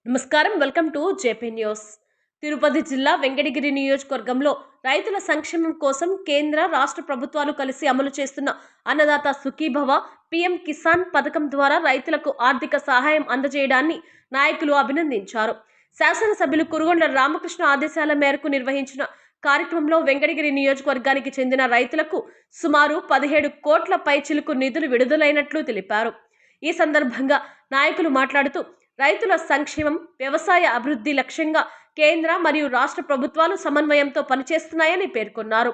నమస్కారం. Welcome to JP news. Tirupati జిల్లా వెంకటగిరి నియోజకవర్గంలో రైతుల సంక్షేమం కోసం కేంద్ర రాష్ట్ర ప్రభుత్వాలు కలిసి అమలు చేస్తున్న అన్నదాత సుఖీభవ పీఎం కిసాన్ పథకం ద్వారా రైతులకు ఆర్థిక సహాయం అందజేయడాన్ని నాయకులు అభినందించారు. శాసనసభ్యులు కురుగొండ్ల రామకృష్ణ ఆదేశాల మేరకు నిర్వహించిన కార్యక్రమంలో వెంకటగిరి నియోజకవర్గానికి చెందిన రైతులకు సుమారు 17 కోట్ల పైచిలుకు నిధులు విడుదలైనట్లు తెలిపారు. ఈ సందర్భంగా నాయకులు మాట్లాడుతూ రైతుల సంక్షేమం, వ్యవసాయ అభివృద్ధి లక్ష్యంగా కేంద్ర మరియు రాష్ట్ర ప్రభుత్వాలు సమన్వయంతో పనిచేస్తున్నాయని పేర్కొన్నారు.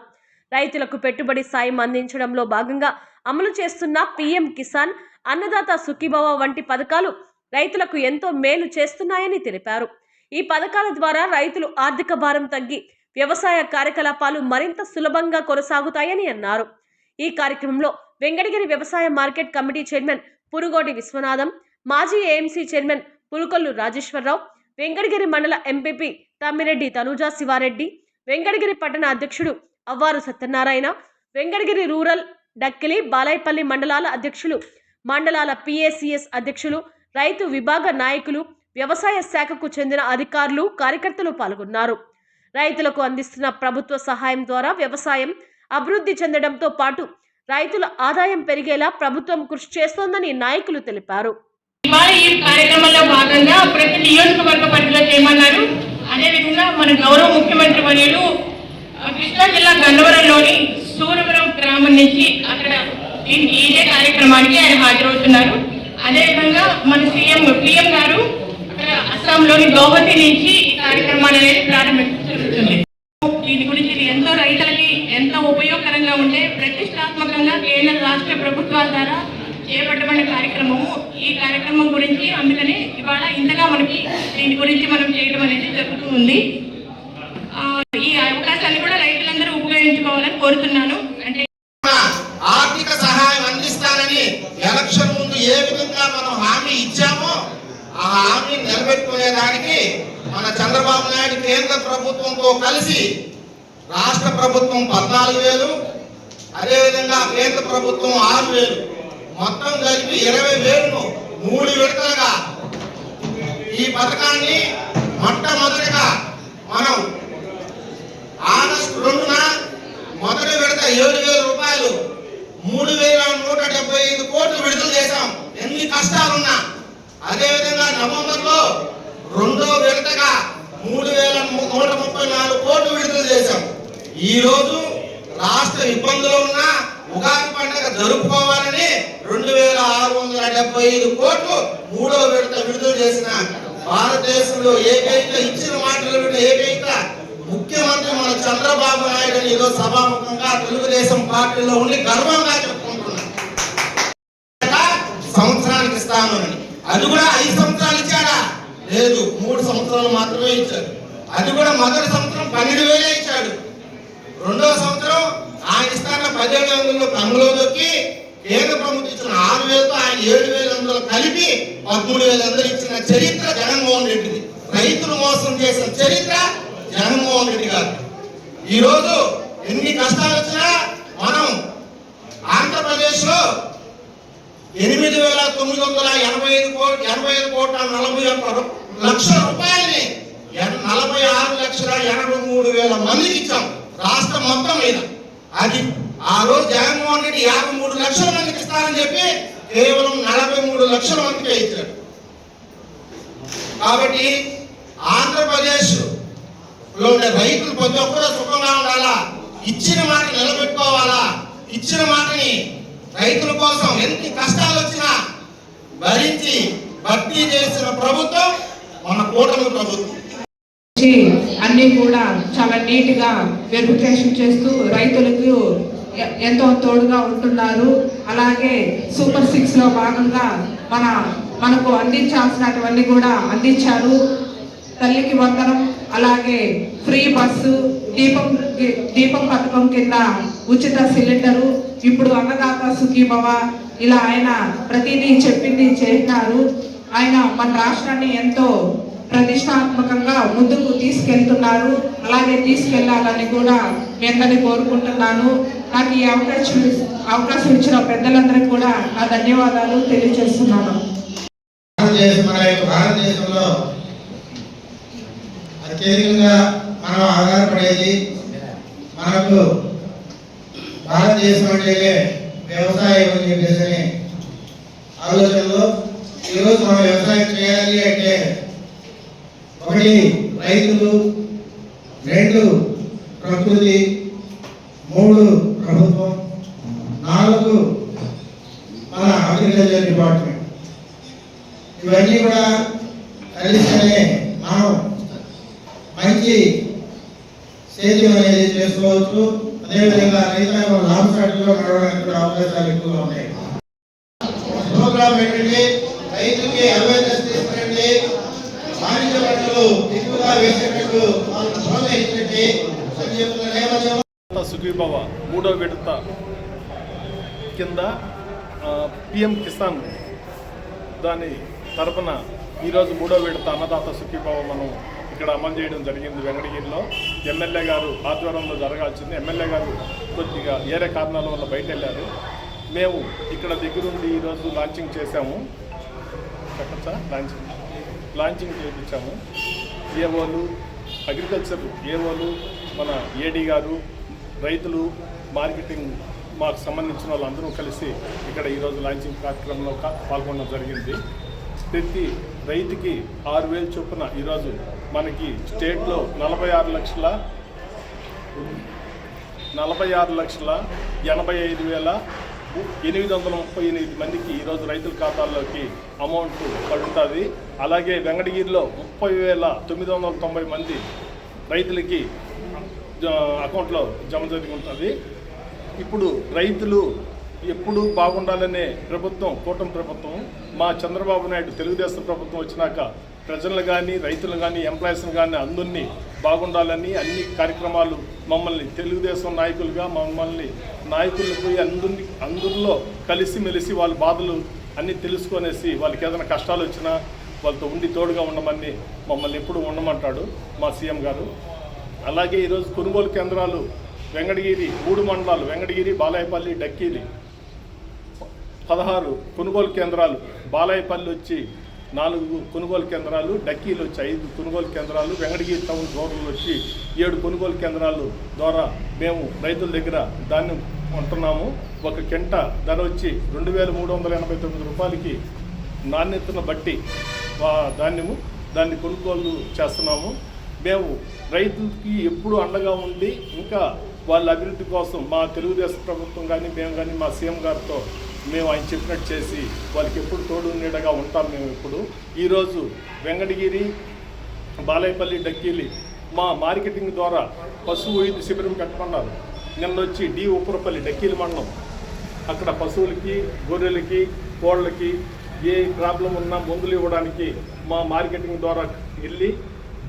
రైతులకు పెట్టుబడి సాయం అందించడంలో భాగంగా అమలు చేస్తున్న పీఎం కిసాన్, అన్నదాత సుఖీభవ వంటి పథకాలు రైతులకు ఎంతో మేలు చేస్తున్నాయని తెలిపారు. ఈ పథకాల ద్వారా రైతులు ఆర్థిక భారం తగ్గి వ్యవసాయ కార్యకలాపాలు మరింత సులభంగా కొనసాగుతాయని అన్నారు. ఈ కార్యక్రమంలో వెంకటగిరి వ్యవసాయ market committee chairman Purugoti Viswanatham, మాజీ ఏఎంసీ చైర్మన్ పులుకొల్లు రాజేశ్వరరావు, వెంకటగిరి మండల ఎంపీపీ తమ్మిరెడ్డి తనుజా శివారెడ్డి, వెంకటగిరి పట్టణ అధ్యక్షుడు అవ్వారు సత్యనారాయణ, వెంకటగిరి రూరల్, డక్కిలి, బాలాయపల్లి మండలాల అధ్యక్షులు, మండలాల పిఏసిఎస్ అధ్యక్షులు, రైతు విభాగ నాయకులు, వ్యవసాయ శాఖకు చెందిన అధికారులు, కార్యకర్తలు పాల్గొన్నారు. రైతులకు అందిస్తున్న ప్రభుత్వ సహాయం ద్వారా వ్యవసాయం అభివృద్ధి చెందడంతో పాటు రైతుల ఆదాయం పెరిగేలా ప్రభుత్వం కృషి చేస్తోందని నాయకులు తెలిపారు. ఈ కార్యక్రమంలో భాగంగా ప్రతి నియోజకవర్గ పరిధిలో చేయమన్నారు. అదేవిధంగా మన గౌరవ ముఖ్యమంత్రి వర్యులు కృష్ణా జిల్లా గన్నవరంలోని సూరవరం గ్రామం నుంచి అక్కడ ఇదే కార్యక్రమానికి ఆయన హాజరవుతున్నారు. అదేవిధంగా మన పిఎం గారు అక్కడ అస్సాంలోని గౌహతి నుంచి ఈ కార్యక్రమాలు అనేది ప్రారంభించబడుతుంది. దీని గురించి ఇది ఎంతో రైతులకి ఎంతో ఉపయోగకరంగా ఉంటే ప్రతిష్టాత్మకంగా కేంద్ర రాష్ట్ర ప్రభుత్వాల ద్వారా చేపట్టబడిన కార్యక్రమము. ఈ కార్యక్రమం గురించి అందుకని ఇవాళ ఇంతగా మనకి దీని గురించి మనం చేయడం అనేది జరుగుతూ ఉంది. ఈ అవకాశాన్ని కూడా రైతులందరూ ఉపయోగించుకోవాలని కోరుతున్నాను. అంటే ఆర్థిక సహాయం అందిస్తానని ఎలక్షన్ ముందు ఏ విధంగా మనం హామీ ఇచ్చామో ఆ హామీని నిలబెట్టుకునేదానికి మన చంద్రబాబు నాయుడు కేంద్ర ప్రభుత్వంతో కలిసి రాష్ట్ర ప్రభుత్వం 14,000, అదేవిధంగా కేంద్ర ప్రభుత్వం 6,000, మొత్తం కలిపి 20,000ను 3 విడతలుగా ఈ పథకాన్ని మొట్టమొదటిగా మనం ఆగస్టు 2న మొదటి విడత 7,000 రూపాయలు 3,175 కోట్లు విడుదల చేశాం. ఎన్ని కష్టాలున్నా. అదేవిధంగా నవంబర్లో రెండో విడతగా 3,134 కోట్లు విడుదల చేశాం. ఈరోజు రాష్ట్ర ఇబ్బందులు ఉన్న ఉగాది పండుగ జరుపుకోవాలని 2,675 కోట్లు మూడో విడత విడుదల చేసిన భారతదేశంలో ఏకైక ఇచ్చిన మాటలు ఏకైక ముఖ్యమంత్రి మన చంద్రబాబు నాయుడు ఈరోజు సభాముఖంగా తెలుగుదేశం పార్టీలో ఉండి గర్వంగా చెప్పుకుంటున్నాను. సంవత్సరానికి ఇస్తామని, అది కూడా 5 సంవత్సరాలు ఇచ్చాడా? లేదు, 3 సంవత్సరాలు మాత్రమే ఇచ్చాడు. అది కూడా మొదటి సంవత్సరం 12,000 ఇచ్చాడు. రెండవ సంవత్సరం ఆయన ఇస్తాన్న 17,000 కన్నులో దొక్కి కేంద్ర ప్రభుత్వం ఇచ్చిన 6,000తో ఆయన 7,000 కలిపి 13,000 ఇచ్చిన చరిత్ర జగన్మోహన్ రెడ్డిది. రైతులు మోసం చేసిన చరిత్ర జగన్మోహన్ రెడ్డి గారు. ఈరోజు ఎన్ని కష్టాలు వచ్చినా మనం ఆంధ్రప్రదేశ్ లో 8,985 కోట్ల 41 లక్షల రూపాయలని 46,83,000 మందికి ఇచ్చాం రాష్ట్రం మొత్తం మీద. అది ఆ రోజు జగన్మోహన్ రెడ్డి 53 లక్షల మందికి ఇస్తారని చెప్పి కేవలం 43 లక్షల మందికే ఇచ్చాడు. కాబట్టి ఆంధ్రప్రదేశ్ లో ఉండే రైతులు ప్రతి ఒక్కరూ సుఖంగా ఉండాలా, ఇచ్చిన మాట నిలబెట్టుకోవాలా. ఇచ్చిన మాటని రైతుల కోసం ఎన్ని కష్టాలు వచ్చినా భరించి భర్తీ చేసిన ప్రభుత్వం మన కూటమి ప్రభుత్వం. అన్ని కూడా చాలా నీట్ గా వెరిఫికేషన్ చేస్తూ రైతులకు ఎంతో తోడుగా ఉంటున్నారు. అలాగే సూపర్ 6 లో భాగంగా మనకు అందించాల్సినటువంటి కూడా అందించారు. తల్లికి వందనం, అలాగే ఫ్రీ బస్సు, దీపం పథకం కింద ఉచిత సిలిండరు, ఇప్పుడు అన్నదాత సుఖీభవ, ఇలా ఆయన ప్రతిదీ చెప్పింది చేసినారు. ఆయన మన రాష్ట్రాన్ని ఎంతో ప్రతిష్టాత్మకంగా ముందుకు తీసుకెళ్తున్నారు. అలాగే తీసుకెళ్లాలని కూడా మీ అందరినీ కోరుకుంటున్నాను. నాకు ఈ అవకాశం ఇచ్చిన పెద్దలందరికీ కూడా నా ధన్యవాదాలు తెలియజేస్తున్నాను. భారతదేశంలో అత్యధికంగా మనం ఆధారపడేది మనకు భారతదేశం అంటేనే వ్యవసాయం అని చెప్పేసి ఆలోచనలో ఈరోజు మనం వ్యవసాయం చేయాలి అంటే 1 రైతులు, 2 ప్రకృతి, 3 ప్రభుత్వం, 4 మన అగ్రికల్చర్ డిపార్ట్మెంట్. ఇవన్నీ కూడా కలిస్తేనే మనం మంచి సేద్యం అనేది చేసుకోవచ్చు. అదేవిధంగా రైతాంగం లాభసాటిలో నడవడానికి కూడా అవకాశాలు ఎక్కువగా ఉన్నాయి. ప్రోగ్రాం ఏంటంటే రైతుకి అవేర్నెస్ తీసుకురండి, వాణిజ్య పంటలు ఎక్కువగా వేసేటట్టు వాళ్ళని ప్రోత్సహించండి అని చెప్తున్న నేపథ్యంలో సుఖీభవ 3వ విడత కింద పిఎం కిసాన్ దాని తరపున ఈరోజు 3వ విడత అన్నదాత సుఖీభవ మనం ఇక్కడ అమలు చేయడం జరిగింది. వెంకటగిరిలో ఎమ్మెల్యే గారు ఆధ్వర్యంలో జరగాల్సింది. ఎమ్మెల్యే గారు కొద్దిగా ఏరే కారణాల వల్ల బయట వెళ్ళారు. మేము ఇక్కడ దగ్గరుండి ఈరోజు లాంచింగ్ చేశాము. చెప్పచ్చా? లాంచింగ్ చేయించాము. ఏఓలు, అగ్రికల్చర్ ఏఓలు, మన ఏడీ గారు, రైతులు, మార్కెటింగ్ మాకు సంబంధించిన వాళ్ళందరూ కలిసి ఇక్కడ ఈరోజు లాంచింగ్ కార్యక్రమంలో పాల్గొనడం జరిగింది. ప్రతి రైతుకి 6,000 చొప్పున ఈరోజు మనకి స్టేట్లో 46,85,838 మందికి ఈరోజు రైతుల ఖాతాల్లోకి అమౌంట్ పడుతుంది. అలాగే వెంకటగిరిలో 30,990 మంది రైతులకి అకౌంట్లో జమ జరిగి ఉంటుంది. ఇప్పుడు రైతులు ఎప్పుడు బాగుండాలనే ప్రభుత్వం కూటమి ప్రభుత్వం. మా చంద్రబాబు నాయుడు తెలుగుదేశం ప్రభుత్వం వచ్చినాక ప్రజలు కానీ, రైతులు కానీ, ఎంప్లాయీస్ని కానీ అందరినీ బాగుండాలని అన్ని కార్యక్రమాలు మమ్మల్ని తెలుగుదేశం నాయకులుగా మమ్మల్ని నాయకులు పోయి అందరిలో కలిసిమెలిసి వాళ్ళ బాధలు అన్నీ తెలుసుకొనేసి వాళ్ళకి ఏదైనా కష్టాలు వచ్చినా వాళ్ళతో ఉండి తోడుగా ఉండమని మమ్మల్ని ఎప్పుడు ఉండమంటాడు మా సీఎం గారు. అలాగే ఈరోజు కొనుగోలు కేంద్రాలు వెంకటగిరి 3 మండలాలు వెంకటగిరి, బాలాయపల్లి, డక్కీలి 16 కొనుగోలు కేంద్రాలు. బాలాయపల్లి వచ్చి 4 కొనుగోలు కేంద్రాలు, డక్కీలు వచ్చి 5 కొనుగోలు కేంద్రాలు, వెంకటగిరి టౌన్ రూరల్ వచ్చి 7 కొనుగోలు కేంద్రాలు ద్వారా మేము రైతుల దగ్గర ధాన్యం కొంటున్నాము. ఒక కింట ధర వచ్చి 2,389 రూపాయలకి నాణ్యతను బట్టి ధాన్యము దాన్ని కొనుగోలు చేస్తున్నాము. మేము రైతులకి ఎప్పుడు అండగా ఉండి ఇంకా వాళ్ళ అభివృద్ధి కోసం మా తెలుగుదేశం ప్రభుత్వం కానీ మేము కానీ మా సీఎం గారితో మేము ఆయన చెప్పినట్టు చేసి వాళ్ళకి ఎప్పుడు తోడు నీడగా ఉంటాం. మేము ఇప్పుడు ఈరోజు వెంకటగిరి, బాలాయపల్లి, డక్కీలి మా మార్కెటింగ్ ద్వారా పశువు వైద్య శిబిరం పెట్టమన్నారు. నిన్న వచ్చి డి ఉప్పరపల్లి డక్కీలి మండలం అక్కడ పశువులకి, గొర్రెలకి, కోళ్ళకి ఏ ప్రాబ్లం ఉన్నా మందులు ఇవ్వడానికి మా మార్కెటింగ్ ద్వారా వెళ్ళి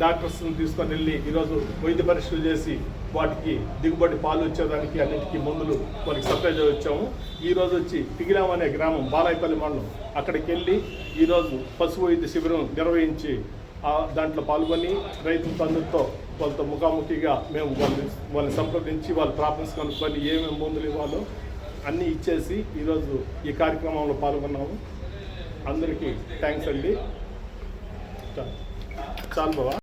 డాక్టర్స్ని తీసుకొని వెళ్ళి ఈరోజు వైద్య పరీక్షలు చేసి వాటికి దిగుబడి పాలు వచ్చేదానికి అన్నిటికీ మందులు వాళ్ళకి సప్లై వచ్చాము. ఈరోజు వచ్చి తిగిలాం అనే గ్రామం బాలాయపల్లి మండలం అక్కడికి వెళ్ళి ఈరోజు పశు వైద్య శిబిరం నిర్వహించి దాంట్లో పాల్గొని రైతులతో అందరితో వాళ్ళతో ముఖాముఖిగా మేము వాళ్ళని సంప్రదించి వాళ్ళ ప్రాబ్లమ్స్ కనుక్కొని ఏమేమి మందులు ఇవ్వాలో అన్నీ ఇచ్చేసి ఈరోజు ఈ కార్యక్రమంలో పాల్గొన్నాము. అందరికీ థ్యాంక్స్ అండి. చాలు బాబా.